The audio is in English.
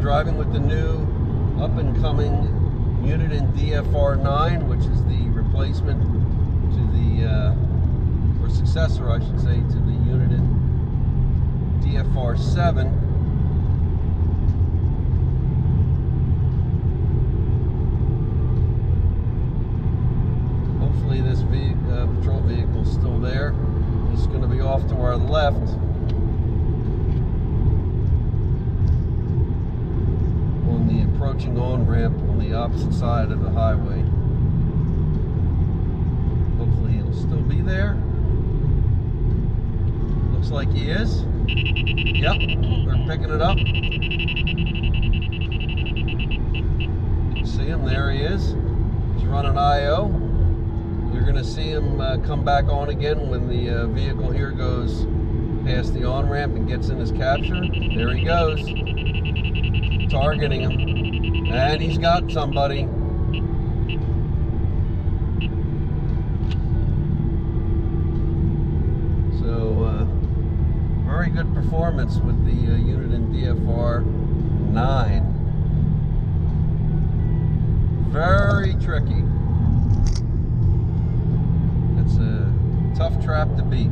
driving with the new up-and-coming Uniden DFR9, which is the replacement to the, or successor, I should say, to the Uniden DFR7. Hopefully this patrol vehicle is still there. It's going to be off to our left. The approaching on-ramp on the opposite side of the highway. Hopefully he'll still be there. Looks like he is. Yep, we're picking it up. See him, there he is. He's running IO. You're going to see him come back on again when the vehicle here goes past the on-ramp and gets in his capture. There he goes. Targeting him, and he's got somebody. So very good performance with the Uniden DFR9. Very tricky. It's a tough trap to beat.